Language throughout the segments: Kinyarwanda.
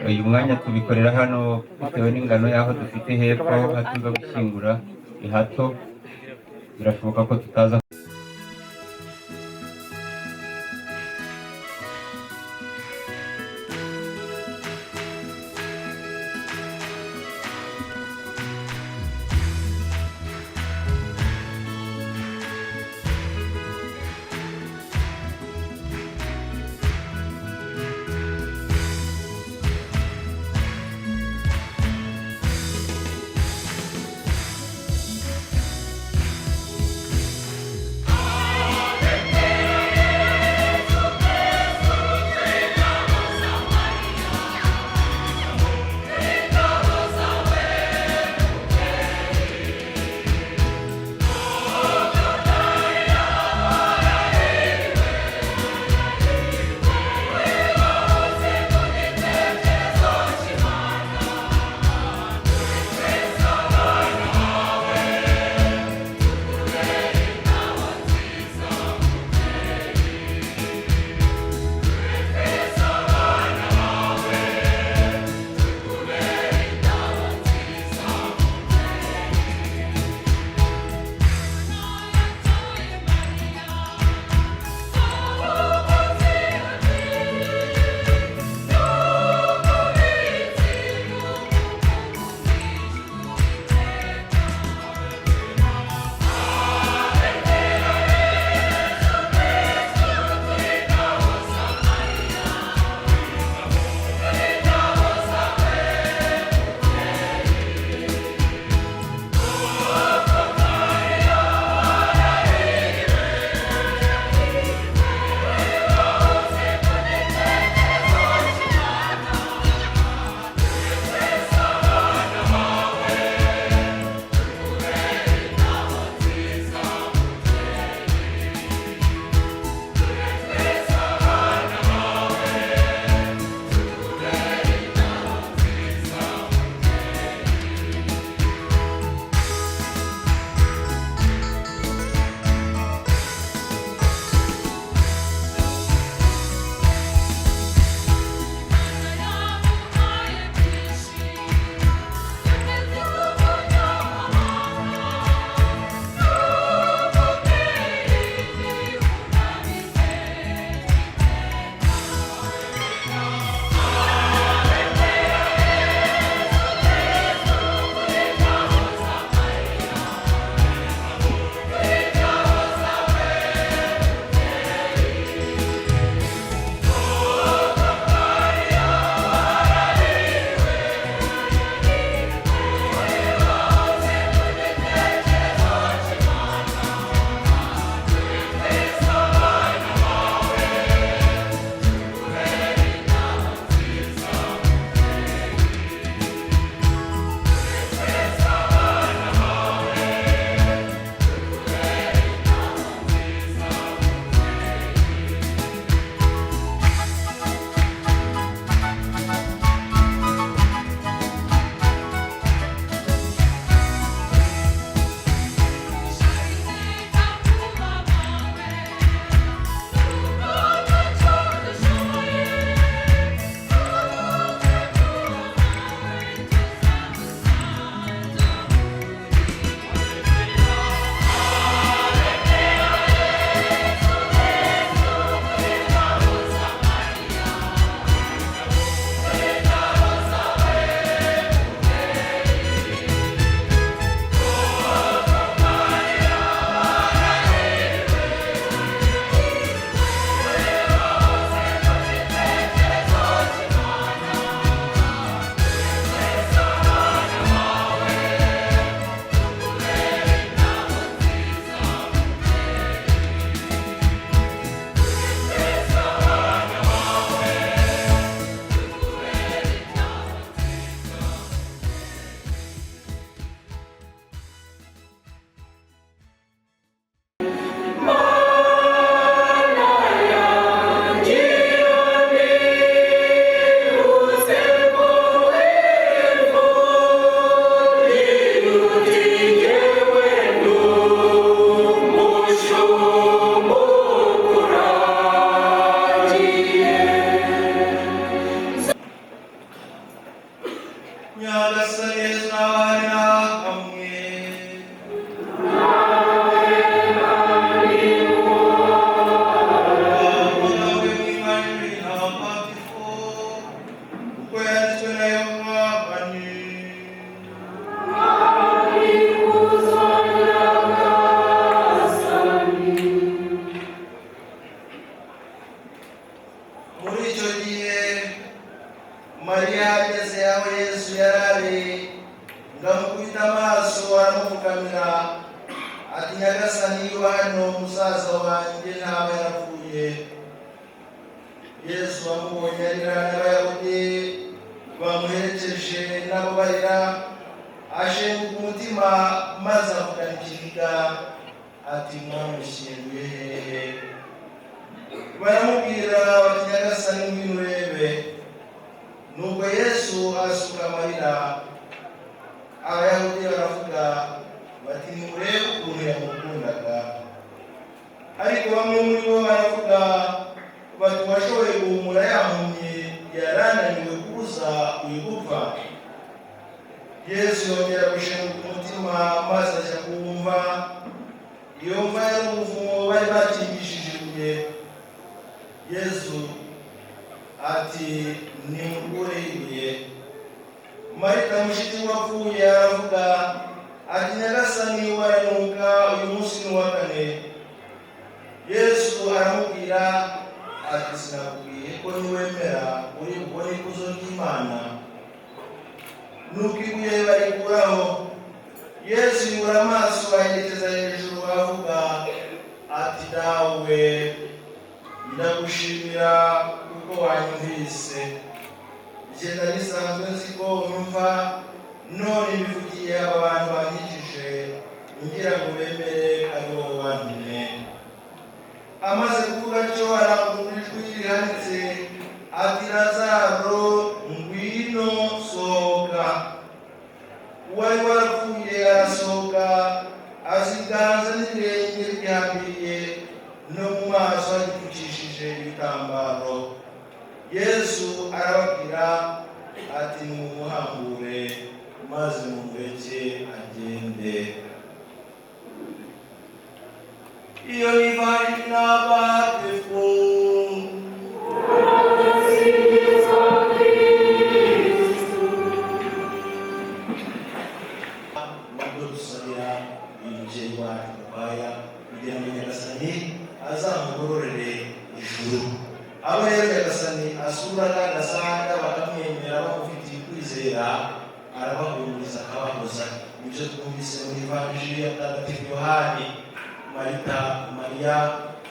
uyu mwanya tubikorera hano bitewe n'ingano y'aho dufite hepfo hatuza gushyingura ni hato, birashoboka ko tutaza Nyagasani Yesu n'abari hamwe. Muri icyo gihe Mariya ageze aho Yesu yari ari, ngamukubita amaso aramupfukamira ati, Nyagasani niba hano musaza wanjye ntaba yarapfuye. Yesu amubonye arira n'Abayahudi bamuherekeje nabo barira, ashenguka umutima maze avugana ikiniga ati, mwamushyinguye hehe? Baramubwira bati, Nyagasani ngwino urebe. Nuko Yesu asuka amarira. Abayahudi baravuga bati, nimurebe ukuntu yamukundaga. Ariko bamwe muri bo baravuga bati, washoboye guhumura ya mpumyi yarananiwe kubuza uyu gupfa? Yesu yongera gushenguka umutima maze ajya kumva. Iyo mva yari umuvumo bari bakingishije ibuye. Yesu ati, nimukure ibuye. Marita mushiki wapfuye aravuga ati, Nyagasani waranuka, uyu munsi ni uwa kane. Yesu aramubwira ati, sinakubwiye ko niwemera uri bubone ikuzo ry'Imana? Nuko ibuye barikuraho. Yesu yubura amaso ayerekeza hejuru avuga ati, Dawe, ndagushimira kuko wanyumvise. Igenda bisanzwe nzi ko unyumva, none mbivugiye aba bantu bankikije ngira ngo bemere ari wowe wantumye. Amaze kuvuga atyo arangurura ijwi rihanitse ati, Lazaro, ngwino sohoka. Uwari warapfuye arasohoka, aza ibiganza n'ibirenge bihambiriye, no mu maso hagipfukishije ibitambaro. Yesu arababwira ati, mumuhambure maze mumureke agende. Iyo ni ivanjili ntagatifu. Nubwo dusabira umubyeyi wacu Gakwaya kugira ngo Nyagasani azamugororere ijuru. Abo rero Nyagasani asura n'agasanga bakamwemera bamufitiye ukwizera, arabahumuriza akabahoza. Ibyo twumvise muri ivanjili ya Mutagatifu Yohani. Marita, Mariya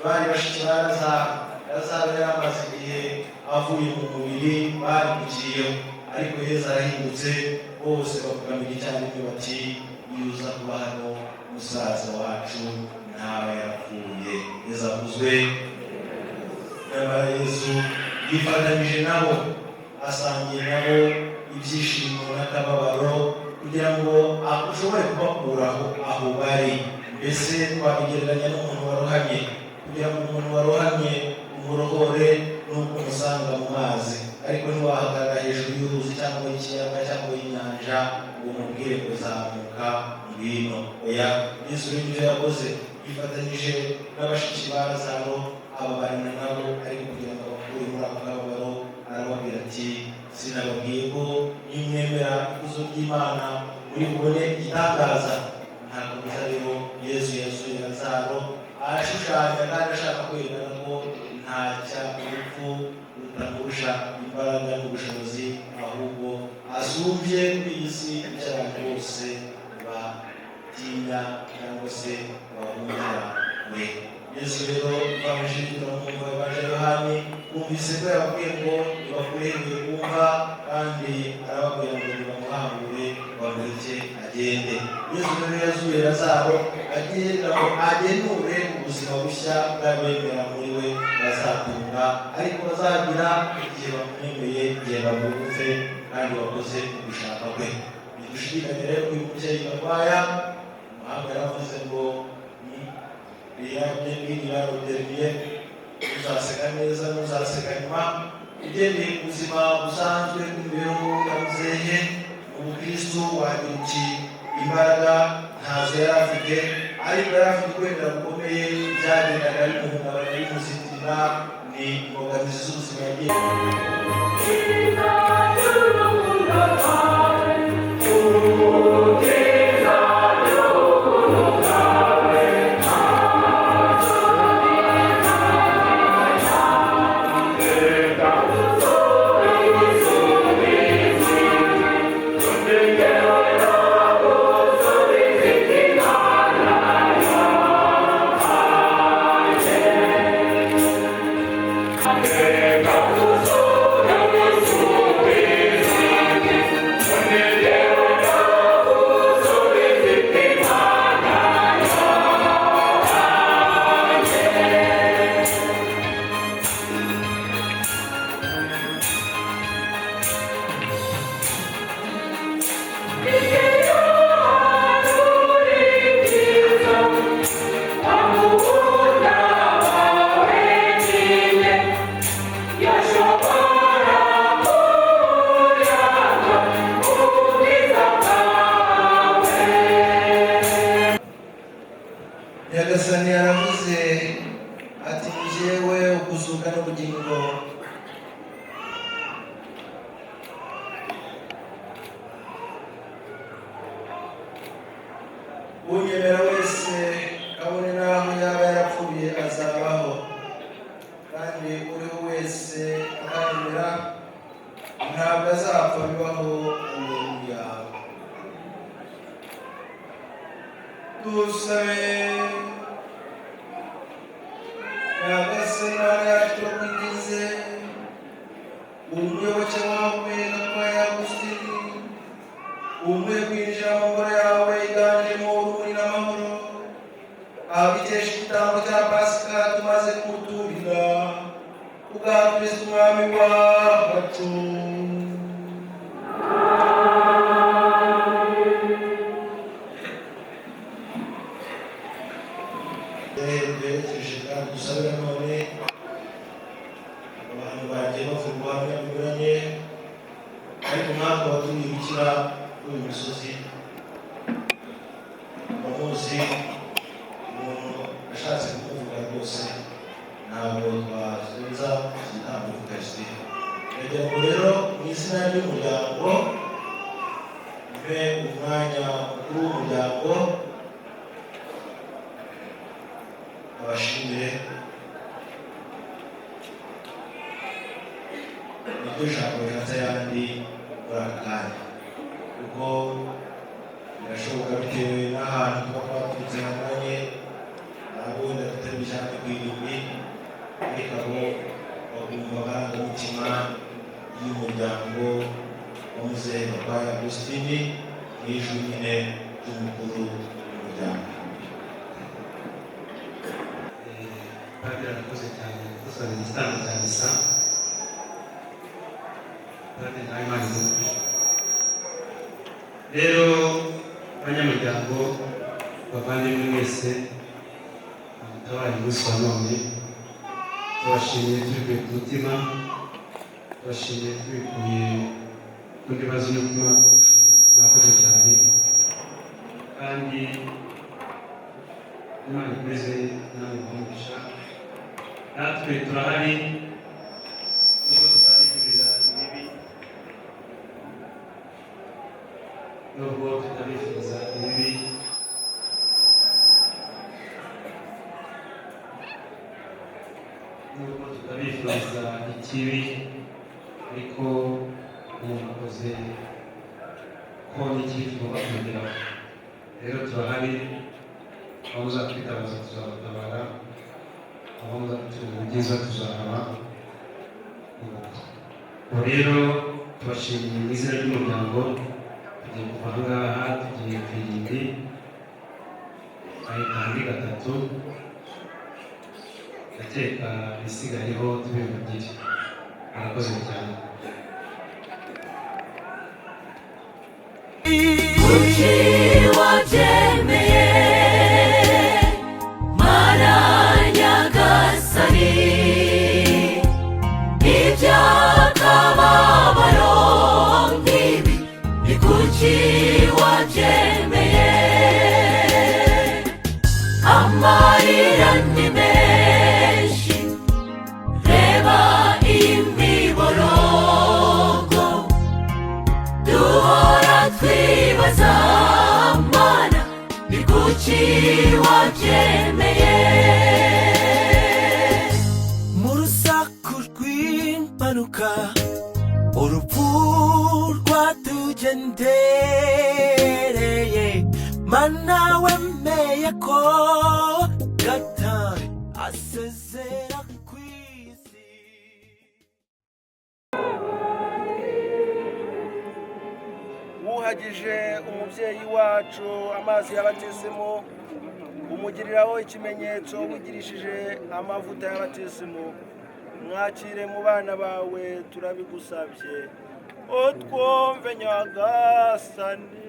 bari bashiki ba Lazaro. Lazaro yari amaze igihe avuye mu mubiri barimukiyeho, ariko Yesu arahindutse. Bose bavugamira icyarimwe bati, yuza kuba hano musaza wacu ntaba yarapfuye. Yesu avuzwe. Nyamara Yesu yifatanyije nabo, asangiye nabo ibyishimo n'akababaro kugira ngo ashobore kubakuraho aho bari. Mbese twabigereranya n'umuntu warohamye. Kugira ngo umuntu warohamye umurohore n'uko umusanga mu mazi, ariko ntiwahagarara hejuru y'uruzi cyangwa y'ikiyaga cyangwa y'inyanja ngo umubwire kuzamuka ngwino. Oya, Yesu n'ibyo yakoze, yifatanyije n'abashiki ba Lazaro ababarana nabo, ariko kugira ngo abakure muri ako kababaro arababwira ati, sinababwiye ko nimwemera ikuzo ry'Imana muri bubone igitangaza? Ntabwo biza rero Yesu yasuye Lazaro ashushanya kandi ashaka kwerekana ko nta cy'urupfu rutamurusha imbaraga n'ubushobozi, ahubwo asumbye kuri iyi si ibyo abantu bose batinya cyangwa se bahungira we. Yesu rero ivanjili turamwumva, ivanjili Yohani twumvise ko yababwiye ngo nibakureheye kumva, kandi arababwira ngo nibamuhambure bamureke agende. Yesu rero yazuye Lazaro agenda ngo agenure ubuzima bushya bw'abemera muri we bazatunga, ariko bazagira igihe bamwemeye, igihe bamwumve kandi bakoze ugushaka kwe. Ntidushidikanya rero ko uyu mubyeyi Gakwaya, umuhanga yaravuze ngo irarodereye, uzaseka neza n'uzaseka nyuma. Ugendeye ku buzima busanzwe bw'imibereho ya muzehe, mu yari afite, ariko yari afite ukwemera gukomeye byagendaga bimuhungabanya bimuzitira, ni imbogamizi z'ubuzima yagiye. Nyagasani yaravuze ati njyewe ukuzuka n'ubugingo, unyemera wese kabone n'aho yaba yarapfuye azabaho, kandi uriho wese akanyemera ntabwo azapfa bibaho. Alleluya. Dusabe. Nyagasani yacu turakwinginze, umuyoboke wawe Gakwaya Agustin, umwe kwinjira mu ngoro yawe iganjemo urumuri n'amahoro, abikesha igitambo cya Pasika tumaze kumuturira, kubwa Kristo umwami wacu. Dusabira none abantu bagiye bavuga ubuhamya bunyuranye, ariko natwe batubibukira kuri uyu misozi abamuzi umuntu ashatse kumuvuga rwose ntabwo twasubiza igitambo cy'Ukaristiya. Ndagira ngo rero mu izina ry'umuryango mbe umwanya mukuru w'umuryango abashimire niryo jambo rihatse ayandi muri aka kanya, kuko birashoboka bitewe n'ahantu tuba twaturutse hanyuranye, ntabwo wenda tutari cyane ku irimbi, ariko abo bagomba amarangamutima y'umuryango wa Muzehe Gakwaya Agustin n'ijwi nyine ry'umukuru w'umuryango. Padiri arakoze cyane dusoza igitambo cya misa. Padiri nawe Imana imufashe. Rero abanyamuryango bavandimwe mwese mutabaye umunsi wa none, tubashimiye tubikuye ku mutima, tubashimiye tubikuye ku ndibazo n'umutima, mwakoze cyane kandi Imana ikomeze nawe umugisha. Natwe turahari nubwo tutabifuriza ibibi, nubwo tutabifuriza ibibi, nubwo tutabifuriza ikibi, ariko umuntu akoze ko n'ikibi tugomba kumugeraho. Rero turahari, aho muzatwitabaza tuzabatabara, aho muzatubwira ubwiza tuzahaba. Ubu rero tubashimiye mu izina ry'umuryango, tugiye kuva aha ngaha tugiye ku irimbi, ahita andi gatatu, ndakeka ibisigayeho tubibagire. Murakoze cyane. Kuki wabyemeye Mana Nyagasani, iby'akababaro nk'ibi ni kuki wabyemeye? kuki wabyemeye mu rusaku rw'impanuka urupfu rwatugendereye mana wemeye ko gatari asezera ku isi wuhagije umubyeyi wacu amazi y'abatisimu umugiriraho ikimenyetso wigirishije amavuta y'abatisimu mwakire mu bana bawe turabigusabye utwumve nyagasani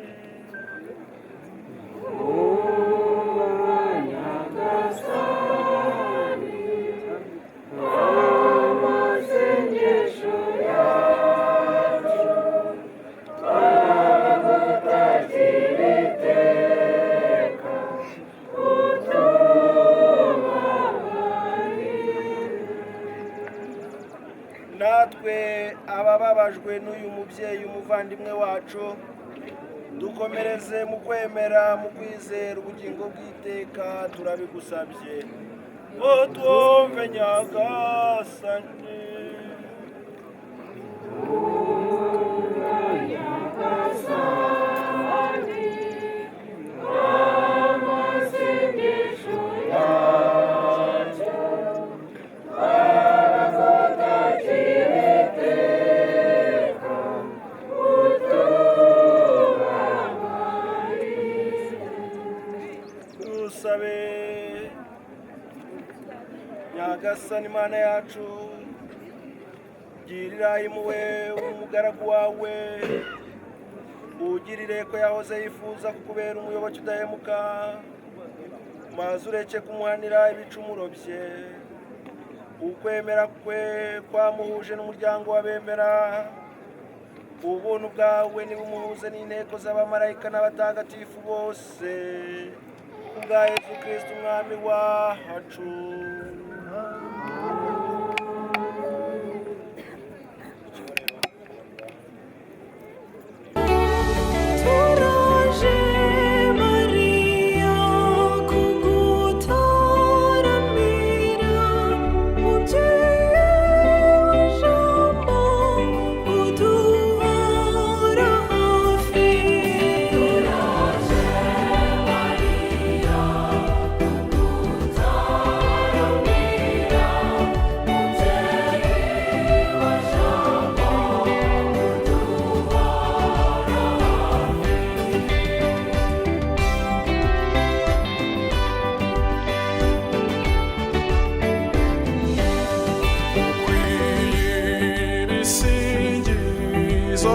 natwe abababajwe n'uyu mubyeyi umuvandimwe wacu dukomereze mu kwemera mu kwizera ubugingo bw'iteka turabigusabye utwumve nyagasani dusabe nyagasani Imana yacu girira impuhwe umugaragu wawe ugirire ko yahoze yifuza kukubera umuyoboke udahemuka maze ureke kumuhanira ibicumuro bye ukwemera kwe kwamuhuje n'umuryango w'abemera ubuntu bwawe nibumuhuze n'inteko z'abamarayika n'abatagatifu bose kubwa Yesu Kristo umwami wacu turaje Mariya kugutaramira mubyeyi w'ijambo uduhora hafi turaje Mariya kugutaramira mubyeyi wa jambo Kwirisingizo